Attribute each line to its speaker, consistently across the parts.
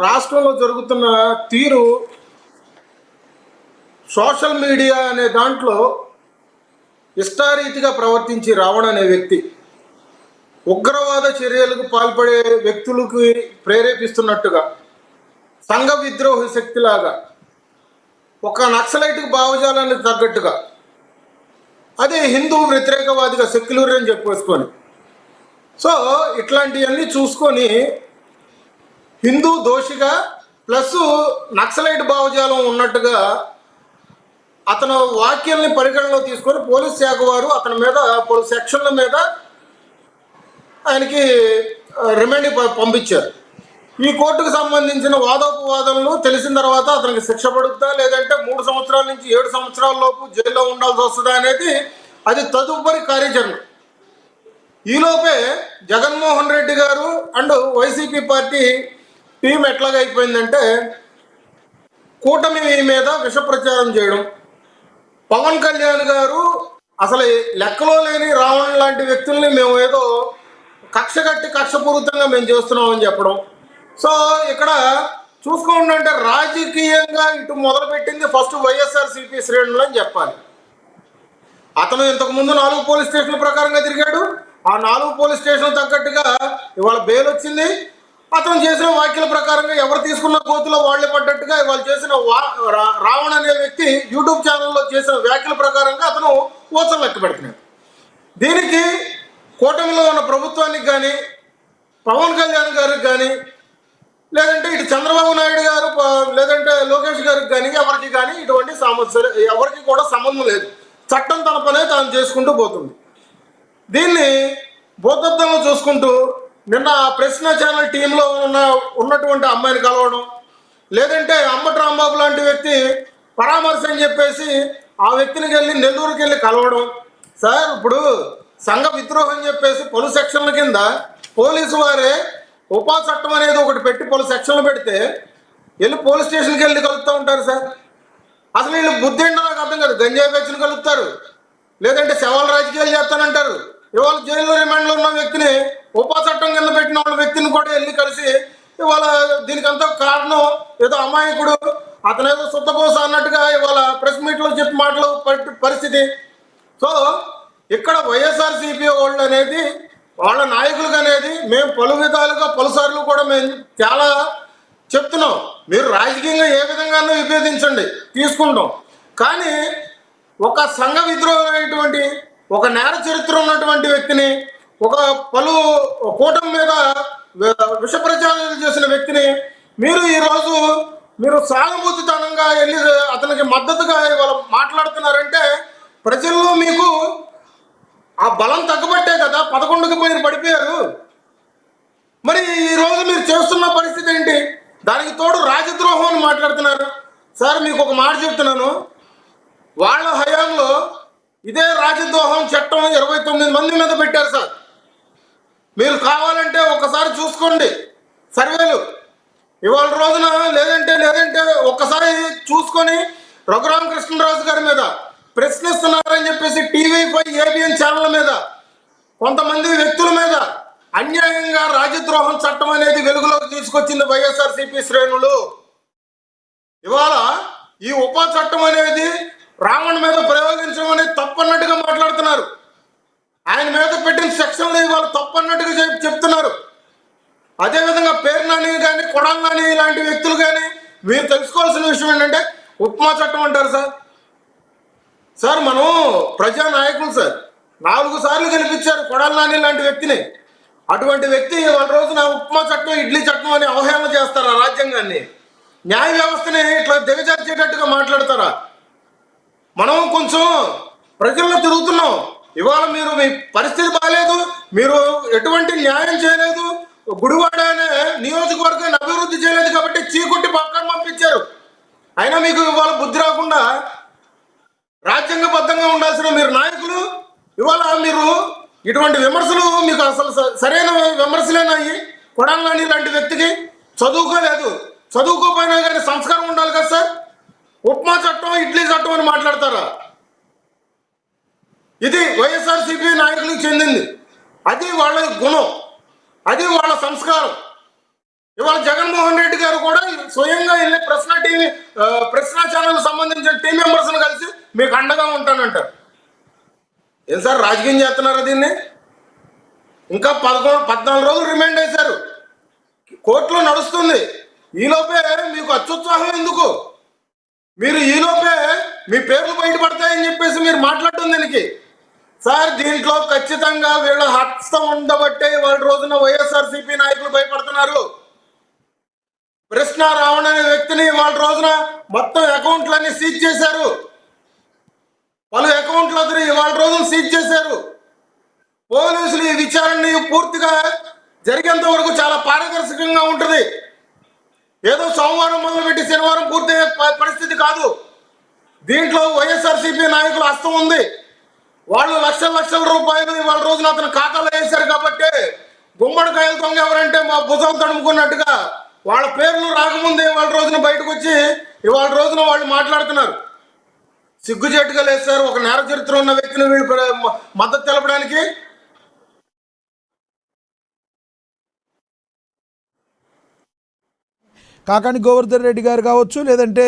Speaker 1: రాష్ట్రంలో జరుగుతున్న తీరు సోషల్ మీడియా అనే దాంట్లో ఇష్టారీతిగా ప్రవర్తించి రావణ అనే వ్యక్తి ఉగ్రవాద చర్యలకు పాల్పడే వ్యక్తులకు ప్రేరేపిస్తున్నట్టుగా సంఘ విద్రోహ శక్తిలాగా ఒక నక్సలైట్కి భావజాలానికి తగ్గట్టుగా అదే హిందూ వ్యతిరేకవాదిగా సెక్యులర్ అని చెప్పేసుకొని సో ఇట్లాంటివన్నీ చూసుకొని హిందూ దోషిగా ప్లస్ నక్సలైట్ భావజాలం ఉన్నట్టుగా అతను వాక్యాల్ని పరిగణలో తీసుకొని పోలీస్ శాఖ వారు అతని మీద పలు సెక్షన్ల మీద ఆయనకి రిమాండ్ పంపించారు. ఈ కోర్టుకు సంబంధించిన వాదోపవాదనలు తెలిసిన తర్వాత అతనికి శిక్ష పడుతుందా లేదంటే 3 సంవత్సరాల నుంచి 7 సంవత్సరాల లోపు జైల్లో ఉండాల్సి వస్తుందా అనేది అది తదుపరి కార్యాచరణ. ఈలోపే జగన్మోహన్ రెడ్డి గారు అండ్ వైసీపీ పార్టీ టీం ఎట్లాగా అయిపోయిందంటే కూటమి మీద విష ప్రచారం చేయడం. పవన్ కళ్యాణ్ గారు అసలు లెక్కలో లేని రావణ లాంటి వ్యక్తుల్ని మేము ఏదో కక్షపూరితంగా మేము చేస్తున్నామని చెప్పడం. సో ఇక్కడ చూసుకోండి, రాజకీయంగా ఇటు మొదలుపెట్టింది ఫస్ట్ వైఎస్ఆర్సీపీ శ్రేణులు అని చెప్పాలి. అతను ఇంతకుముందు 4 పోలీస్ స్టేషన్ల ప్రకారంగా తిరిగాడు. ఆ 4 పోలీస్ స్టేషన్ తగ్గట్టుగా ఇవాళ బెయిల్ వచ్చింది. అతను చేసిన వ్యాఖ్యల ప్రకారంగా ఎవరు తీసుకున్న కోతులో వాళ్ళే పడ్డట్టుగా ఇవాళ చేసిన రావణ అనే వ్యక్తి యూట్యూబ్ ఛానల్లో చేసిన వ్యాఖ్యల ప్రకారంగా అతను ఓచలు లెక్క పెడుతున్నాడు. దీనికి కూటమిలో ఉన్న ప్రభుత్వానికి కానీ పవన్ కళ్యాణ్ గారికి కానీ లేదంటే ఇటు చంద్రబాబు నాయుడు గారు లేదంటే లోకేష్ గారికి కానీ ఇటువంటి సమస్యలు ఎవరికి కూడా సంబంధం లేదు. చట్టం తన పనే తాను చేసుకుంటూ పోతుంది. దీన్ని భూతత్వంలో చూసుకుంటూ నిన్న ప్రశ్న ఛానల్ టీంలో ఉన్నటువంటి అమ్మాయిని కలవడం, లేదంటే అమ్మటి రాంబాబు లాంటి వ్యక్తి పరామర్శ అని చెప్పేసి ఆ వ్యక్తిని వెళ్ళి నెల్లూరుకి వెళ్ళి కలవడం. సార్ ఇప్పుడు సంఘ విద్రోహం చెప్పేసి పలు సెక్షన్ల కింద పోలీసు వారే ఉపా చట్టం అనేది ఒకటి పెట్టి పలు సెక్షన్లు పెడితే వెళ్ళి పోలీస్ స్టేషన్కి వెళ్ళి కలుపుతూ ఉంటారు. సార్ అసలు వీళ్ళు బుద్ధి ఏంటో నాకు అర్థం కాదు. గంజాయి బ్యాచ్ని కలుపుతారు, లేదంటే శవాల రాజకీయాలు చేస్తానంటారు. ఇవాళ జైల్లో రిమాండ్లో ఉన్న వ్యక్తిని ఉపా చట్టం కింద పెట్టిన వాళ్ళ వ్యక్తిని కూడా వెళ్ళి కలిసి ఇవాళ దీనికంతా కారణం ఏదో అమాయకుడు అతనేదో శుద్ధపోస అన్నట్టుగా ఇవాళ ప్రెస్ మీట్లో చెప్పి మాటలు పరిస్థితి. సో ఇక్కడ వైఎస్ఆర్సీపీ వాళ్ళు అనేది వాళ్ళ నాయకులకు అనేది మేము పలు విధాలుగా పలుసార్లు కూడా మేము చాలా చెప్తున్నాం. మీరు రాజకీయంగా ఏ విధంగానూ విభేదించండి, తీసుకుంటాం. కానీ ఒక సంఘ విద్రోహం అనేటువంటి ఒక నేర చరిత్ర ఉన్నటువంటి వ్యక్తిని, ఒక పలు కూటమి మీద విష ప్రచారాలు చేసిన వ్యక్తిని మీరు ఈరోజు మీరు సానుభూతితనంగా వెళ్ళి అతనికి మద్దతుగా ఇవాళ మాట్లాడుతున్నారంటే ప్రజల్లో మీకు ఆ బలం తగ్గబట్టే కదా 11కి మీరు పడిపోయారు. మరి ఈరోజు మీరు చేస్తున్న పరిస్థితి ఏంటి? దానికి తోడు రాజద్రోహం అని మాట్లాడుతున్నారు. సార్ మీకు ఒక మాట చెప్తున్నాను, వాళ్ళ హయాంలో ఇదే రాజద్రోహం చట్టం 29 మంది మీద పెట్టారు. సార్ మీరు కావాలంటే ఒకసారి చూసుకోండి సర్వేలు ఇవాళ రోజున, లేదంటే ఒక్కసారి చూసుకొని రఘురామకృష్ణరాజు గారి మీద ప్రశ్నిస్తున్నారని చెప్పేసి టీవీ5 ఏబిఎన్ ఛానల్ మీద కొంతమంది వ్యక్తుల మీద అన్యాయంగా రాజద్రోహం చట్టం అనేది వెలుగులోకి తీసుకొచ్చింది వైఎస్ఆర్సీపీ శ్రేణులు. ఇవాళ ఈ ఉపా చట్టం అనేది రావణ మీద ప్రయోగించడం అనేది తప్పన్నట్టుగా మాట్లాడుతున్నారు. ఆయన మీద పెట్టిన సెక్షన్లు ఇవాళ తప్పన్నట్టుగా చెప్తున్నారు. అదేవిధంగా పేరు నాని కానీ కొడాలి నాని ఇలాంటి వ్యక్తులు కానీ మీరు తెలుసుకోవాల్సిన విషయం ఏంటంటే ఉపమా చట్టం అంటారు. సార్ మనం ప్రజానాయకులు సార్ 4 సార్లు గెలిపించారు కొడాలి నాని లాంటి వ్యక్తిని. అటువంటి వ్యక్తి వాళ్ళ రోజున ఉప్మా చట్టం ఇడ్లీ చట్టం అని అవహేళన చేస్తారా? రాజ్యాంగాన్ని, న్యాయ వ్యవస్థని ఇట్లా దిగజార్చేటట్టుగా మాట్లాడతారా? మనం కొంచెం ప్రజల్లో తిరుగుతున్నాం. ఇవాళ మీరు మీ పరిస్థితి బాగాలేదు, మీరు ఎటువంటి న్యాయం చేయలేదు, గుడివాడ అనే నియోజకవర్గాన్ని అభివృద్ధి చేయలేదు కాబట్టి చీకొట్టి పక్కన పంపించారు. అయినా మీకు ఇవాళ బుద్ధి రాకుండా రాజ్యాంగబద్ధంగా ఉండాల్సిన మీరు నాయకులు ఇవాళ మీరు ఇటువంటి విమర్శలు మీకు అసలు సరైన విమర్శలేనాయి? కొడాలి నాని లాంటి వ్యక్తికి చదువుకోలేదు, చదువుకోపోయినా కానీ సంస్కారం ఉండాలి కదా సార్. ఉప్మా చట్టం ఇడ్లీ చట్టం అని మాట్లాడతారా? ఇది వైఎస్ఆర్సీపీ నాయకులకు చెందింది. అది వాళ్ళ గుణం, అది వాళ్ళ సంస్కారం. ఇవాళ జగన్మోహన్ రెడ్డి గారు కూడా స్వయంగా వెళ్ళి ప్రశ్న ఛానల్ సంబంధించిన టీం మెంబర్స్ని కలిసి మీకు అండగా ఉంటానంటారు. ఏం సార్ రాజకీయం చేస్తున్నారా దీన్ని? ఇంకా 14 రోజులు రిమైండ్ చేశారు, కోర్టులో నడుస్తుంది. ఈలోపే మీకు అత్యుత్సాహం ఎందుకు? మీరు ఈలోపే మీ పేర్లు బయటపడతాయని చెప్పేసి మీరు మాట్లాడటం దీనికి సార్. దీంట్లో ఖచ్చితంగా వీళ్ళ హస్తం ఉండబట్టే వాళ్ళ రోజున వైఎస్ఆర్సీపీ నాయకులు భయపడుతున్నారు. కృష్ణ రావణ్ అనే వ్యక్తిని వాళ్ళ రోజున మొత్తం అకౌంట్లన్నీ సీజ్ చేశారు, పలు అకౌంట్లు వాళ్ళ రోజున సీజ్ చేశారు. పోలీసులు ఈ విచారణని పూర్తిగా జరిగేంత వరకు చాలా పారదర్శకంగా ఉంటుంది. ఏదో సోమవారం మొదలుపెట్టి శనివారం పూర్తయ్యే పరిస్థితి కాదు. దీంట్లో వైఎస్ఆర్సీపీ నాయకుల హస్తం ఉంది. వాళ్ళు లక్షల రూపాయలు ఇవాళ రోజున అతను ఖాతాలో వేశారు కాబట్టి గుమ్మడికాయలు దొంగ ఎవరంటే మా భుజం తడుముకున్నట్టుగా వాళ్ళ పేర్లు రాకముందే ఇవాళ రోజున బయటకు వచ్చి ఇవాళ రోజున వాళ్ళు మాట్లాడుతున్నారు. సిగ్గుచేటుగా లేదు సార్ ఒక నేర చరిత్ర ఉన్న వ్యక్తిని వీళ్ళు మద్దతు తెలపడానికి.
Speaker 2: కాకాని గోవర్ధన్ రెడ్డి గారు కావచ్చు, లేదంటే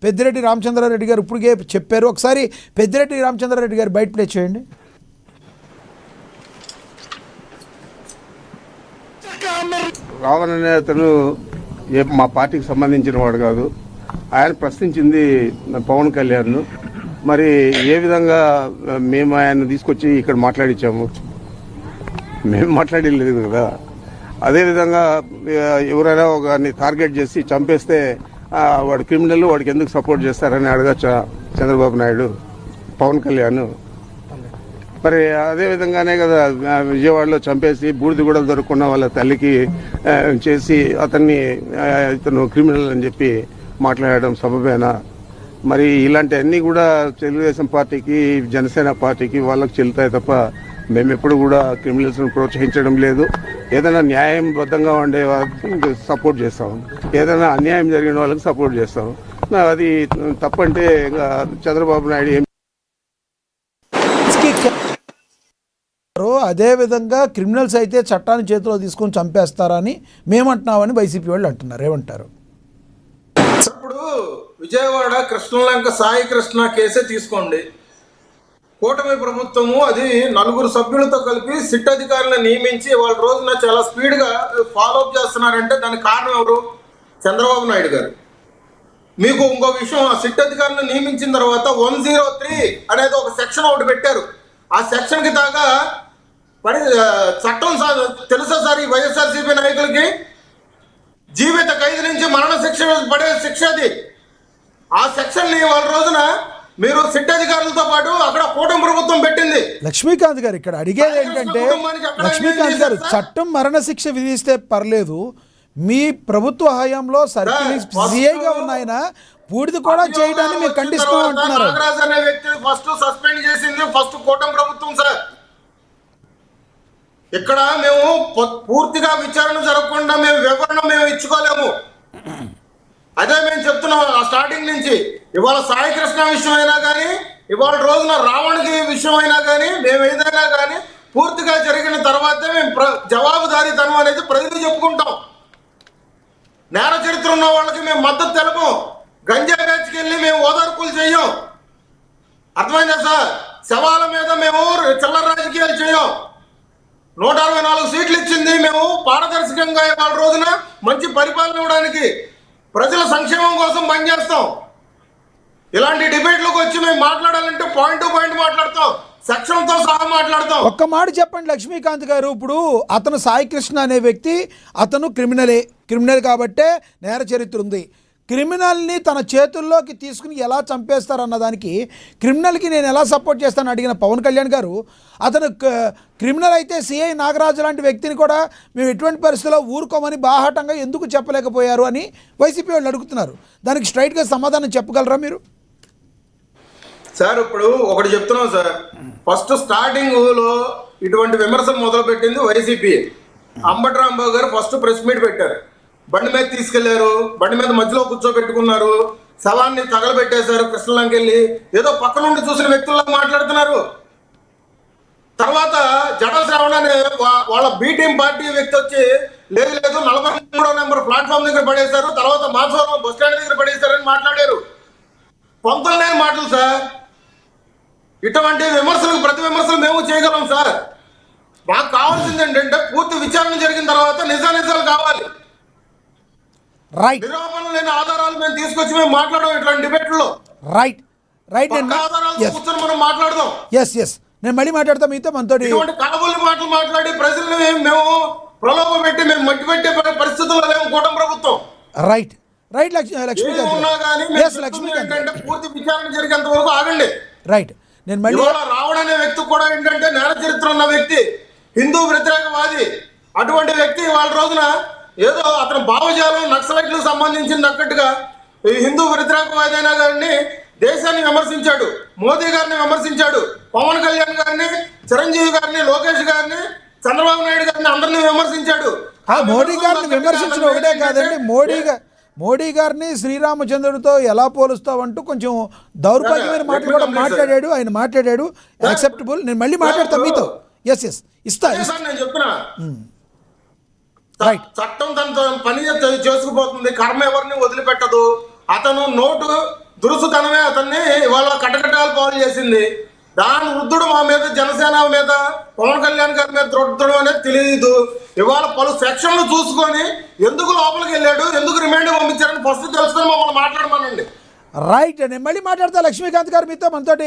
Speaker 2: పెద్దిరెడ్డి రామచంద్రారెడ్డి గారు ఇప్పటికే చెప్పారు. ఒకసారి పెద్దిరెడ్డి రామచంద్రారెడ్డి గారు బయట ప్లే చేయండి.
Speaker 3: రావణ్ అనే అతను మా పార్టీకి సంబంధించిన వాడు కాదు. ఆయన ప్రశ్నించింది పవన్ కళ్యాణ్. మరి ఏ విధంగా మేము ఆయన తీసుకొచ్చి ఇక్కడ మాట్లాడించాము? మేము మాట్లాడలేదు కదా. అదేవిధంగా ఎవరైనా ఒకరిని టార్గెట్ చేసి చంపేస్తే వాడు క్రిమినల్, వాడికి ఎందుకు సపోర్ట్ చేస్తారని అడగచ్చా చంద్రబాబు నాయుడు, పవన్ కళ్యాణ్? మరి అదేవిధంగానే కదా విజయవాడలో చంపేసి బూడిద కూడా దొరకకుండా వాళ్ళ తల్లికి చేసి అతన్ని ఇతను క్రిమినల్ అని చెప్పి మాట్లాడడం సబబేనా? మరి ఇలాంటివన్నీ కూడా తెలుగుదేశం పార్టీకి, జనసేన పార్టీకి వాళ్ళకి చెల్లుతాయి తప్ప మేము ఎప్పుడు కూడా క్రిమినల్స్ను ప్రోత్సహించడం లేదు. ఏదైనా న్యాయబద్ధంగా ఉండే వాళ్ళకి సపోర్ట్ చేస్తాం, ఏదైనా అన్యాయం జరిగిన వాళ్ళకి సపోర్ట్ చేస్తాం. అది తప్పంటే చంద్రబాబు నాయుడు ఏం
Speaker 2: అదేవిధంగా క్రిమినల్స్ అయితే చట్టాన్ని చేతిలో తీసుకొని చంపేస్తారని మేమంటున్నామని వైసీపీ వాళ్ళు అంటున్నారు. ఏమంటారు?
Speaker 1: ఇప్పుడు విజయవాడ కృష్ణలంక సాయి కృష్ణ కేసే తీసుకోండి. కూటమి ప్రభుత్వము అది 4 సభ్యులతో కలిపి సిట్ అధికారులను నియమించి వాళ్ళ రోజున చాలా స్పీడ్గా ఫాలోఅప్ చేస్తున్నారంటే దానికి కారణం ఎవరు? చంద్రబాబు నాయుడు గారు. మీకు ఇంకో విషయం, ఆ సిట్ అధికారులను నియమించిన తర్వాత 103 అనేది ఒక సెక్షన్ ఒకటి పెట్టారు. ఆ సెక్షన్కి దాకా చట్టం తెలుసా సార్ ఈ వైఎస్ఆర్సీపీ నాయకులకి? జీవిత ఖైదు నుంచి మరణ శిక్ష పడే శిక్ష అది. ఆ సెక్షన్ని వాళ్ళ రోజున మీరు సిట్ అధికారులతో పాటు అక్కడ కూటమి ప్రభుత్వం పెట్టింది.
Speaker 2: లక్ష్మీకాంత్ గారు ఇక్కడ అడిగేది ఏంటంటే, లక్ష్మీకాంత్ గారు చట్టం మరణశిక్ష విధిస్తే పర్లేదు, మీ ప్రభుత్వ హయాంలో సర్కిల్ సిఐగా ఉన్నాయన పూర్తి కూడా చేయడాన్ని మేము ఖండిస్తూ అంటున్నారు.
Speaker 1: నాగరాజ్ అనే వ్యక్తి ఫస్ట్ సస్పెండ్ చేసింది ఫస్ట్ కూటమి ప్రభుత్వం సార్. ఇక్కడ మేము పూర్తిగా విచారణ జరగకుండా మేము వివరణ ఇచ్చుకోలేము. అదే మేము చెప్తున్నాం స్టార్టింగ్ నుంచి. ఇవాళ సాయి కృష్ణ విషయం అయినా కానీ, ఇవాళ రోజున రావణ్కి విషయం అయినా కానీ, మేము ఏదైనా కానీ పూర్తిగా జరిగిన తర్వాతే మేము జవాబుదారీతనం అనేది ప్రజలు చెప్పుకుంటాం. నేర చరిత్ర ఉన్న వాళ్ళకి మేము మద్దతు తెలపం. గంజా బ్యాచ్కి వెళ్ళి మేము ఓదార్పులు చెయ్యం. అర్థమైందా సార్? శవాల మీద మేము చిల్లర రాజకీయాలు చేయం. 164 సీట్లు ఇచ్చింది మేము పారదర్శకంగా ఇవాళ రోజున మంచి పరిపాలన ఇవ్వడానికి, ప్రజల సంక్షేమం కోసం పనిచేస్తాం. ఇలాంటి డిబేట్లకు వచ్చి మేము మాట్లాడాలంటే పాయింట్ టు పాయింట్ మాట్లాడతాం, సెక్షన్తో సహా మాట్లాడతాం.
Speaker 2: ఒక్క మాట చెప్పండి లక్ష్మీకాంత్ గారు, ఇప్పుడు అతను సాయి కృష్ణ అనే వ్యక్తి అతను క్రిమినల్ కాబట్టే నేర చరిత్ర ఉంది. క్రిమినల్ని తన చేతుల్లోకి తీసుకుని ఎలా చంపేస్తారన్న దానికి క్రిమినల్కి నేను ఎలా సపోర్ట్ చేస్తాను అడిగిన పవన్ కళ్యాణ్ గారు, అతను క్రిమినల్ అయితే సిఐ నాగరాజు లాంటి వ్యక్తిని కూడా మేము ఎటువంటి పరిస్థితుల్లో ఊరుకోమని బాహాటంగా ఎందుకు చెప్పలేకపోయారు అని వైసీపీ వాళ్ళు అడుగుతున్నారు. దానికి స్ట్రైట్గా సమాధానం చెప్పగలరా మీరు?
Speaker 1: సార్ ఇప్పుడు ఒకటి చెప్తున్నాం సార్, ఫస్ట్ స్టార్టింగ్లో ఇటువంటి విమర్శలు మొదలుపెట్టింది వైసీపీ. అంబటి రాంబాబు గారు ఫస్ట్ ప్రెస్ మీట్ పెట్టారు. బండి మీద తీసుకెళ్లారు, బండి మీద మధ్యలో కూర్చోబెట్టుకున్నారు, శవాన్ని తగలబెట్టేశారు. కృష్ణలంకి వెళ్ళి ఏదో పక్క నుండి చూసిన వ్యక్తుల్లా మాట్లాడుతున్నారు. తర్వాత జడ శ్రావణ అనే వాళ్ళ బి టీం పార్టీ వ్యక్తి వచ్చి లేదు 43వ నెంబర్ ప్లాట్ఫామ్ దగ్గర పడేశారు, తర్వాత మాధవరం బస్ స్టాండ్ దగ్గర పడేశారని మాట్లాడారు. పొంతలేని మాటలు సార్. ఇటువంటి విమర్శలకు ప్రతి విమర్శలు మేము చేయగలం సార్. మాకు కావాల్సింది ఏంటంటే పూర్తి విచారణ జరిగిన తర్వాత నిజాలు కావాలి.
Speaker 2: రైట్
Speaker 1: నిరూపణ లేని ఆధారాలు మేము తీసుకొచ్చి మేము మాట్లాడడం ఇట్లాంటి డిబేట్లో.
Speaker 2: రైట్
Speaker 1: ఆధారాలు కూర్చొని మనం మాట్లాడదాం.
Speaker 2: ఎస్ నేను మళ్ళీ మాట్లాడతాం మీతో. మనతో
Speaker 1: ఇటువంటి కలబుల్లి మాటలు మాట్లాడి ప్రజల్ని మేము ప్రలోభ పెట్టి మేము మట్టి పెట్టే పరిస్థితుల్లో లేము కూటమి ప్రభుత్వం.
Speaker 2: రైట్ లక్ష్మీకాంత్
Speaker 1: ఉన్నా కానీ
Speaker 2: లక్ష్మీకాంత్
Speaker 1: ఏంటంటే పూర్తి విచారణ జరిగేంత వరకు ఆగండి.
Speaker 2: రైట్ నేను మళ్ళీ
Speaker 1: ఇవాళ రావణ అనే వ్యక్తి కూడా ఏంటంటే నేర చరిత్ర ఉన్న వ్యక్తి, హిందూ వ్యతిరేకవాది. అటువంటి వ్యక్తి వాళ్ళ రోజున ఏదో అతని భావజాలం నక్సలైట్లకు సంబంధించింది అన్నట్టుగా ఈ హిందూ వ్యతిరేకవాది అయినా కానీ దేశాన్ని విమర్శించాడు, మోదీ గారిని విమర్శించాడు, పవన్ కళ్యాణ్ గారిని, చిరంజీవి గారిని, లోకేష్ గారిని, చంద్రబాబు నాయుడు గారిని అందరినీ విమర్శించాడు.
Speaker 2: మోడీ గారిని విమర్శించడం ఒకటే కాదండి, మోడీ గారిని శ్రీరామచంద్రుడితో ఎలా పోలుస్తావంటూ కొంచెం దౌర్భాగ్యమైన మాటలు కూడా మాట్లాడాడు. ఆయన మాట్లాడాడు యాక్సెప్టబుల్. నేను మళ్ళీ మాట్లాడతాను మీతో. ఎస్ ఇస్తా
Speaker 1: నేను చెప్తున్నా, చట్టం తన పని చేసుకుపోతుంది, కర్మ ఎవరిని వదిలిపెట్టదు. అతను నోటు దురుసుతనమే అతన్ని ఇవాళ కటకటాలు పాలు చేసింది. దాని వృద్ధుడు మా మీద, జనసేన మీద, పవన్ కళ్యాణ్ గారి మీద రుద్దడం అనేది తెలియదు. ఇవాళ పలు సెక్షన్లు చూసుకొని ఎందుకు లోపలికి వెళ్ళాడు, ఎందుకు రిమాండ్ పంపించారని ఫస్ట్ తెలుసుకొని మమ్మల్ని మాట్లాడమనండి.
Speaker 2: రైట్ నేను మళ్ళీ మాట్లాడతా లక్ష్మీకాంత్ గారు మీతో. మనతోటి